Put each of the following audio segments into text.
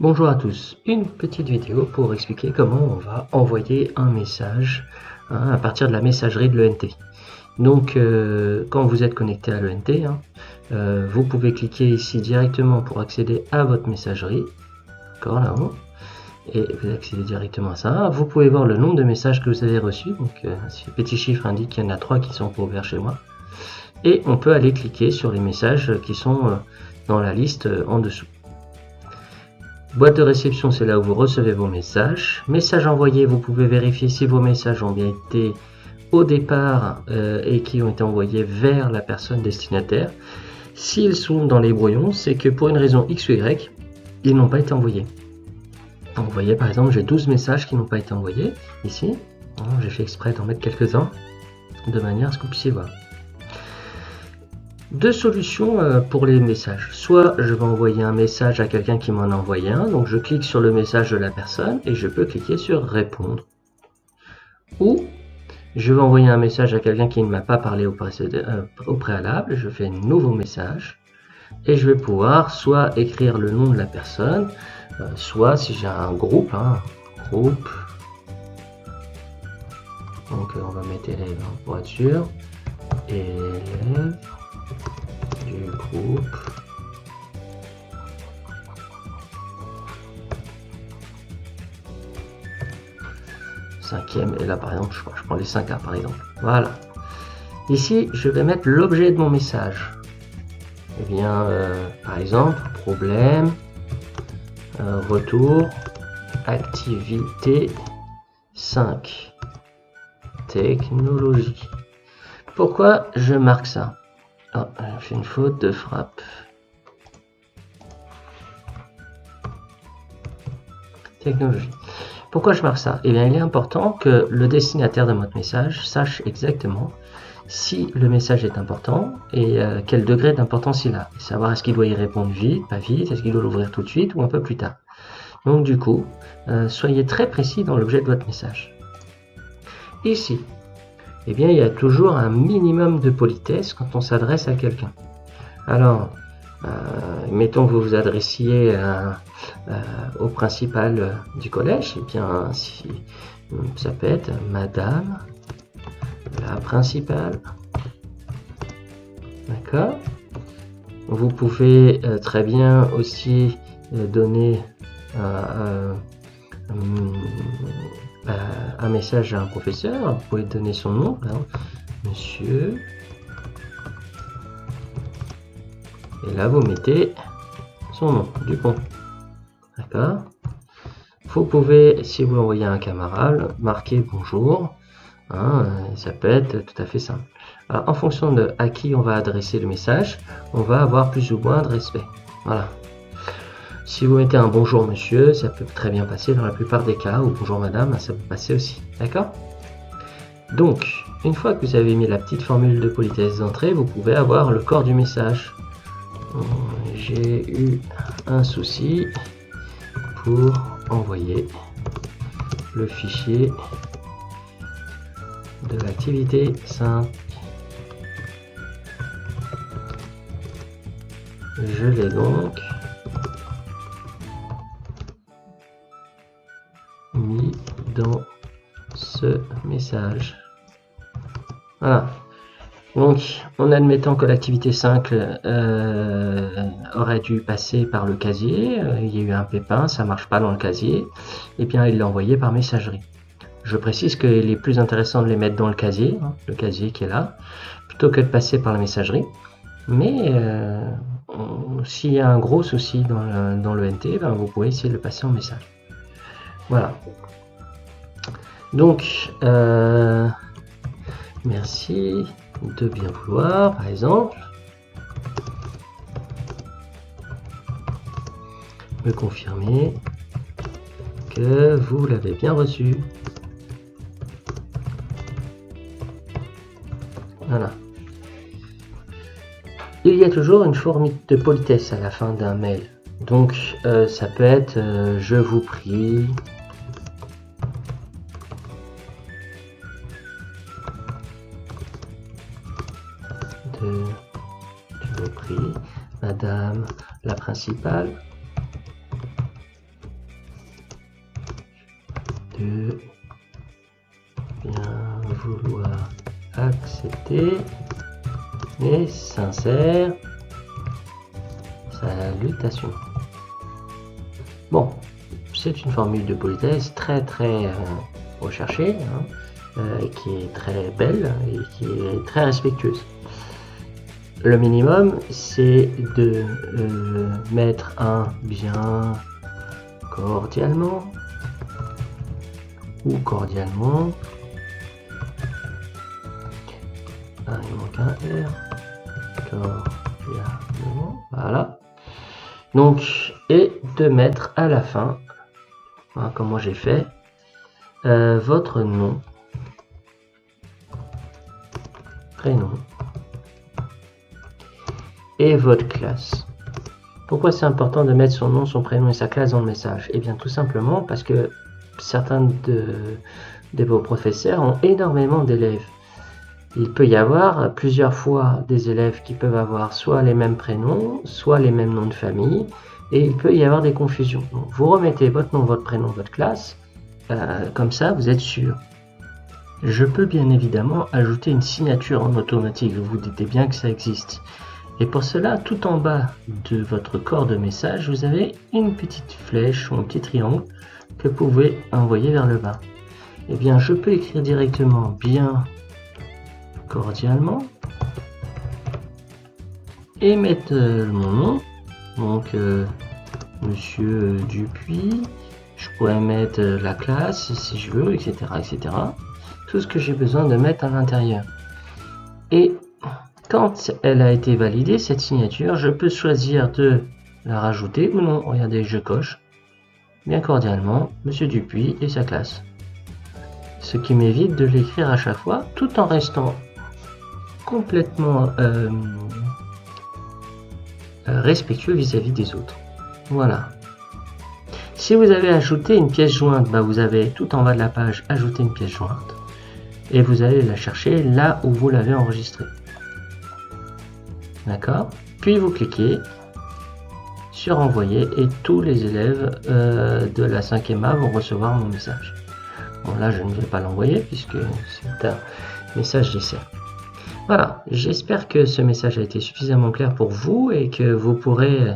Bonjour à tous, une petite vidéo pour expliquer comment on va envoyer un message à partir de la messagerie de l'ENT. Donc quand vous êtes connecté à l'ENT, vous pouvez cliquer ici directement pour accéder à votre messagerie, d'accord, là-haut, et vous accédez directement à ça. Vous pouvez voir le nombre de messages que vous avez reçus, donc ce petit chiffre indique qu'il y en a 3 qui sont ouverts chez moi. Et on peut aller cliquer sur les messages qui sont dans la liste en dessous. Boîte de réception, c'est là où vous recevez vos messages. Messages envoyés, vous pouvez vérifier si vos messages ont bien été au départ et qui ont été envoyés vers la personne destinataire. S'ils sont dans les brouillons, c'est que pour une raison X ou Y, ils n'ont pas été envoyés. Donc, vous voyez, par exemple, j'ai 12 messages qui n'ont pas été envoyés ici. J'ai fait exprès d'en mettre quelques-uns de manière à ce que vous puissiez voir. Deux solutions pour les messages. Soit je vais envoyer un message à quelqu'un qui m'en a envoyé un, donc je clique sur le message de la personne et je peux cliquer sur répondre. Ou je vais envoyer un message à quelqu'un qui ne m'a pas parlé au préalable, je fais un nouveau message et je vais pouvoir soit écrire le nom de la personne, soit si j'ai un groupe, groupe, donc on va mettre élève pour être sûr, élève du groupe cinquième, et là par exemple je prends les 5A par exemple. Voilà, ici je vais mettre l'objet de mon message. Et bien par exemple problème, retour, activité 5, technologie. Pourquoi je marque ça? Ah, j'ai fait une faute de frappe. Technologie. Pourquoi je marque ça? Eh bien, il est important que le destinataire de votre message sache exactement si le message est important et quel degré d'importance il a. Savoir est-ce qu'il doit y répondre vite, pas vite, est-ce qu'il doit l'ouvrir tout de suite ou un peu plus tard. Donc du coup, soyez très précis dans l'objet de votre message. Ici, eh bien, il y a toujours un minimum de politesse quand on s'adresse à quelqu'un. Alors, mettons que vous vous adressiez au principal du collège, eh bien, si, ça peut être Madame la principale. D'accord. Vous pouvez très bien aussi donner un message à un professeur. Vous pouvez donner son nom, monsieur, et là vous mettez son nom, Dupont. D'accord. Vous pouvez, si vous l'envoyez à un camarade, marquer bonjour. Ça peut être tout à fait simple. Alors, en fonction de à qui on va adresser le message, on va avoir plus ou moins de respect. Voilà. Si vous mettez un bonjour monsieur, ça peut très bien passer dans la plupart des cas, ou bonjour madame, ça peut passer aussi. D'accord? Donc, une fois que vous avez mis la petite formule de politesse d'entrée, vous pouvez avoir le corps du message. J'ai eu un souci pour envoyer le fichier de l'activité 5. Je l'ai donc mis dans ce message. Voilà. Donc, en admettant que l'activité 5 aurait dû passer par le casier, il y a eu un pépin, ça marche pas dans le casier, et bien il l'a envoyé par messagerie. Je précise qu'il est plus intéressant de les mettre dans le casier qui est là, plutôt que de passer par la messagerie. Mais s'il y a un gros souci dans le NT, ben, vous pouvez essayer de le passer en message. Voilà. Donc, merci de bien vouloir, par exemple, me confirmer que vous l'avez bien reçu. Voilà. Il y a toujours une forme de politesse à la fin d'un mail. Donc, ça peut être je vous prie. Je vous prie, Madame la principale, que bien vouloir accepter mes sincères salutations. Bon, c'est une formule de politesse très recherchée, qui est très belle et qui est très respectueuse. Le minimum, c'est de mettre un bien cordialement ou cordialement. Ah, il manque un R. Cordialement. Voilà. Donc, et de mettre à la fin, hein, comme moi j'ai fait, votre nom, prénom et votre classe. Pourquoi c'est important de mettre son nom, son prénom et sa classe dans le message? Eh bien tout simplement parce que certains de vos professeurs ont énormément d'élèves. Il peut y avoir plusieurs fois des élèves qui peuvent avoir soit les mêmes prénoms, soit les mêmes noms de famille, et il peut y avoir des confusions. Donc, vous remettez votre nom, votre prénom, votre classe, comme ça vous êtes sûr. Je peux bien évidemment ajouter une signature en automatique, vous vous doutez bien que ça existe. Et pour cela, tout en bas de votre corps de message, vous avez une petite flèche ou un petit triangle que vous pouvez envoyer vers le bas. Eh bien, je peux écrire directement bien cordialement et mettre mon nom, donc Monsieur Dupuis. Je pourrais mettre la classe si je veux, etc., etc. Tout ce que j'ai besoin de mettre à l'intérieur. Et quand elle a été validée, cette signature, je peux choisir de la rajouter ou non. Regardez, je coche bien cordialement Monsieur Dupuis et sa classe. Ce qui m'évite de l'écrire à chaque fois, tout en restant complètement respectueux vis-à-vis des autres. Voilà. Si vous avez ajouté une pièce jointe, vous avez tout en bas de la page ajouté une pièce jointe et vous allez la chercher là où vous l'avez enregistrée. D'accord? Puis vous cliquez sur envoyer et tous les élèves de la 5e A vont recevoir mon message. Bon, là je ne vais pas l'envoyer puisque c'est un message d'essai. Voilà, j'espère que ce message a été suffisamment clair pour vous et que vous pourrez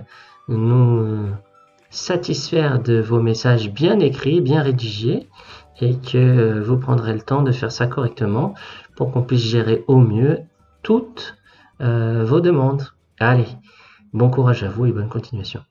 nous satisfaire de vos messages bien écrits, bien rédigés, et que vous prendrez le temps de faire ça correctement pour qu'on puisse gérer au mieux toutes vos demandes. Allez, bon courage à vous et bonne continuation.